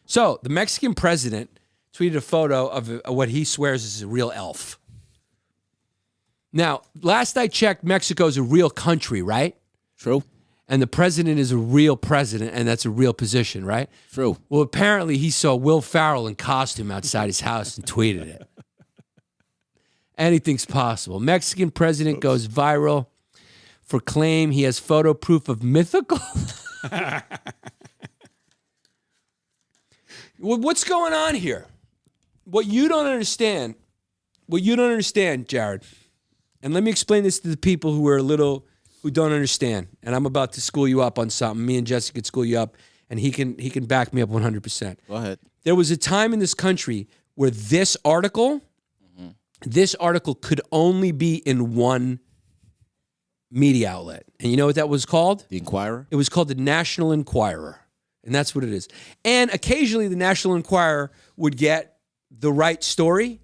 So the Mexican president tweeted a photo of what he swears is a real elf. Now, last I checked, Mexico is a real country, right? True. And the president is a real president, and that's a real position, right? True. Well, apparently he saw Will Ferrell in costume outside his house and tweeted it. Anything's possible. Mexican president goes viral for claim he has photo proof of mythical. What's going on here? What you don't understand, Jared, and let me explain this to the people who don't understand, and I'm about to school you up on something. Me and Jesse could school you up, and he can back me up 100%. Go ahead. There was a time in this country where this article could only be in one media outlet. And you know what that was called? The Enquirer? It was called the National Enquirer. And that's what it is. And occasionally the National Enquirer would get the right story.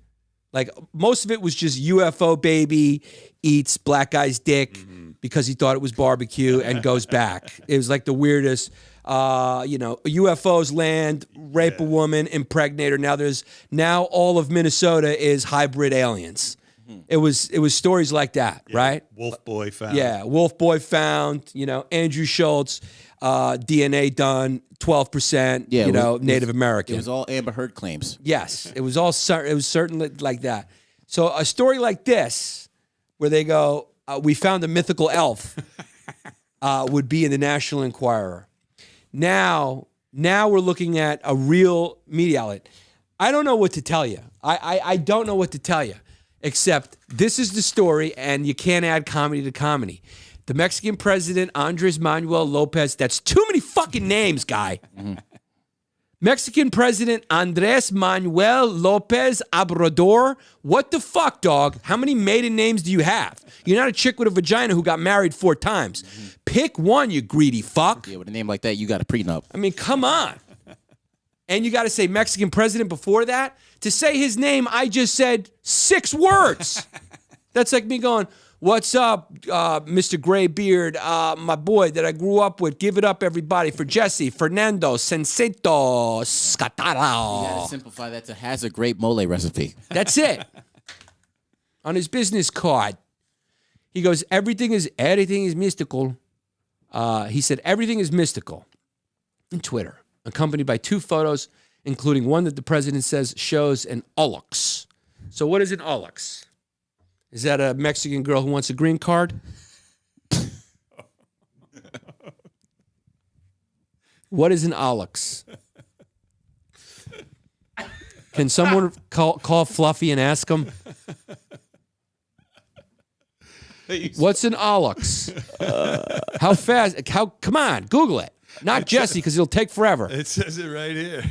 Like most of it was just UFO baby eats black guy's dick because he thought it was barbecue and goes back. It was like the weirdest, UFOs land, rape a woman, impregnate her. Now all of Minnesota is hybrid aliens. It was stories like that, right? Wolf Boy found. Yeah, Wolf Boy found, Andrew Schultz, DNA done, 12%, Native American. It was all Amber Heard claims. Yes, it was certainly like that. So a story like this, where they go, we found a mythical elf, would be in the National Enquirer. Now we're looking at a real media outlet. I don't know what to tell you. I don't know what to tell you, except this is the story, and you can't add comedy to comedy. The Mexican president, Andres Manuel Lopez, that's too many fucking names, guy. Mexican president, Andres Manuel Lopez Obrador. What the fuck, dog? How many maiden names do you have? You're not a chick with a vagina who got married 4 times. Pick one, you greedy fuck. Yeah, with a name like that, you got a prenup. I mean, come on. And you got to say Mexican president before that? To say his name, I just said 6 words. That's like me going, what's up, Mr. Graybeard, my boy that I grew up with. Give it up, everybody, for Jesse, Fernando, Senseto, Scataro. You got to simplify that to has a great mole recipe. That's it. On his business card, he goes, everything is mystical. He said, everything is mystical in Twitter, accompanied by 2 photos, including one that the president says shows an ullux. So what is an ullux? Is that a Mexican girl who wants a green card? What is an ullux? Can someone call Fluffy and ask him? What's an ullux? How fast? Come on, Google it. Not Jesse, because it'll take forever. It says it right here.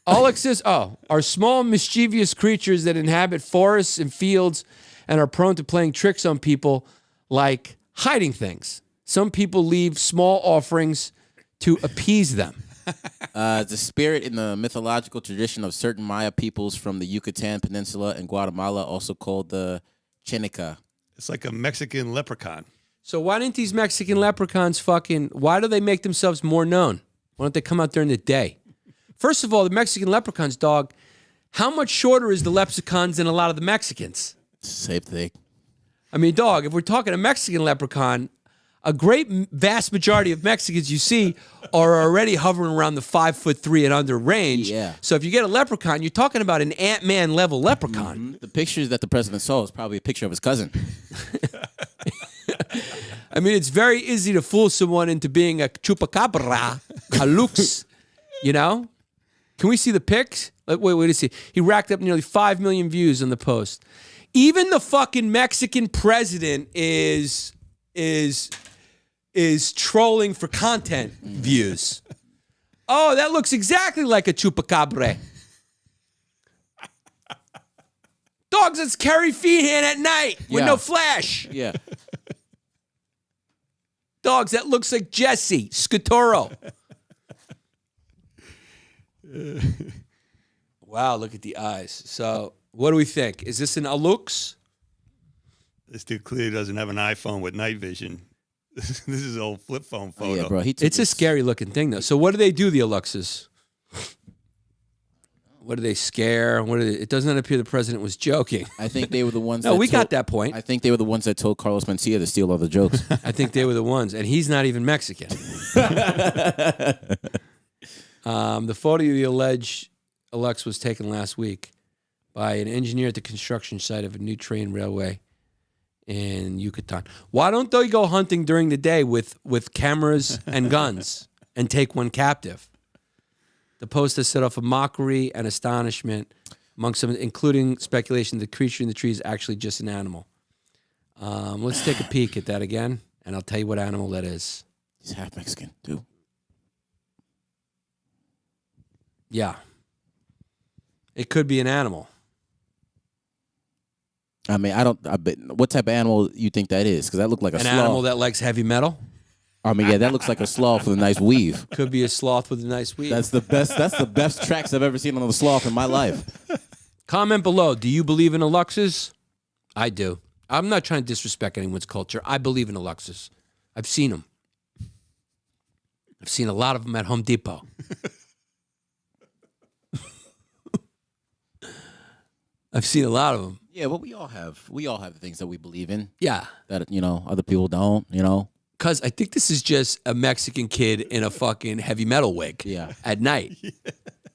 Ulluxes are small, mischievous creatures that inhabit forests and fields and are prone to playing tricks on people, like hiding things. Some people leave small offerings to appease them. The spirit in the mythological tradition of certain Maya peoples from the Yucatan Peninsula and Guatemala, also called the Chenica. It's like a Mexican leprechaun. So why didn't these Mexican leprechauns why do they make themselves more known? Why don't they come out during the day? First of all, the Mexican leprechauns, dog, how much shorter is the leprechauns than a lot of the Mexicans? Same thing. I mean, dog, if we're talking a Mexican leprechaun, a vast majority of Mexicans you see are already hovering around the 5'3" and under range. Yeah. So if you get a leprechaun, you're talking about an Ant-Man level leprechaun. Mm-hmm. The pictures that the president saw is probably a picture of his cousin. I mean, it's very easy to fool someone into being a chupacabra, a lux, Can we see the pics? Wait to see. He racked up nearly 5 million views on the post. Even the fucking Mexican president is trolling for content views. Oh, that looks exactly like a chupacabra. Dogs, that's Carrie Feehan at night with no flash. Yeah. Dogs, that looks like Jesse Scatoro. Wow, look at the eyes. So, what do we think? Is this an Alux? This dude clearly doesn't have an iPhone with night vision. This is an old flip phone photo. Oh, yeah, bro. It's a scary looking thing, though. So, what do they do, the Aluxes? What do they scare? It doesn't appear the president was joking. I think they were the ones. No, we got that point. I think they were the ones that told Carlos Mencia to steal all the jokes. I think they were the ones, and he's not even Mexican. The photo of the alleged Lux was taken last week by an engineer at the construction site of a new train railway in Yucatan. Why don't they go hunting during the day with cameras and guns and take one captive? The post has set off a mockery and astonishment among some, including speculation the creature in the tree is actually just an animal. Let's take a peek at that again, and I'll tell you what animal that is. He's half Mexican, too. Yeah. It could be an animal. I mean, what type of animal you think that is? Because that looked like a An sloth. animal that likes heavy metal? I mean, yeah, that looks like a sloth with a nice weave. Could be a sloth with a nice weave. That's the best tracks I've ever seen on a sloth in my life. Comment below. Do you believe in Aluxes? I do. I'm not trying to disrespect anyone's culture. I believe in Aluxes. I've seen them. I've seen a lot of them at Home Depot. I've seen a lot of them. Yeah, well, we all have the things that we believe in. Yeah. That, other people don't, Because I think this is just a Mexican kid in a fucking heavy metal wig at night.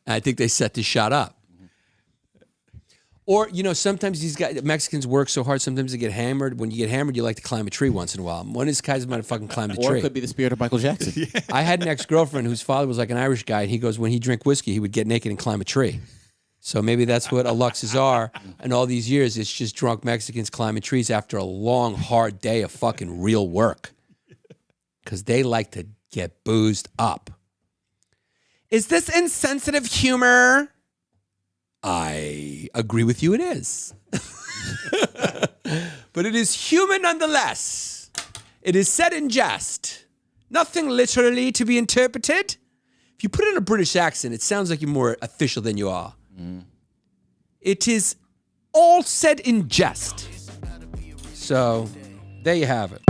I think they set this shot up. Or, sometimes these guys, Mexicans work so hard, sometimes they get hammered. When you get hammered, you like to climb a tree once in a while. One of these guys might have fucking climbed a tree. Or it could be the spirit of Michael Jackson. I had an ex-girlfriend whose father was like an Irish guy, and he goes, when he drank whiskey, he would get naked and climb a tree. So maybe that's what Aluxes are. And all these years, it's just drunk Mexicans climbing trees after a long, hard day of fucking real work. Because they like to get boozed up. Is this insensitive humor? I agree with you, it is. But it is human nonetheless. It is said in jest. Nothing literally to be interpreted. If you put it in a British accent, it sounds like you're more official than you are. It is all said in jest. So, there you have it.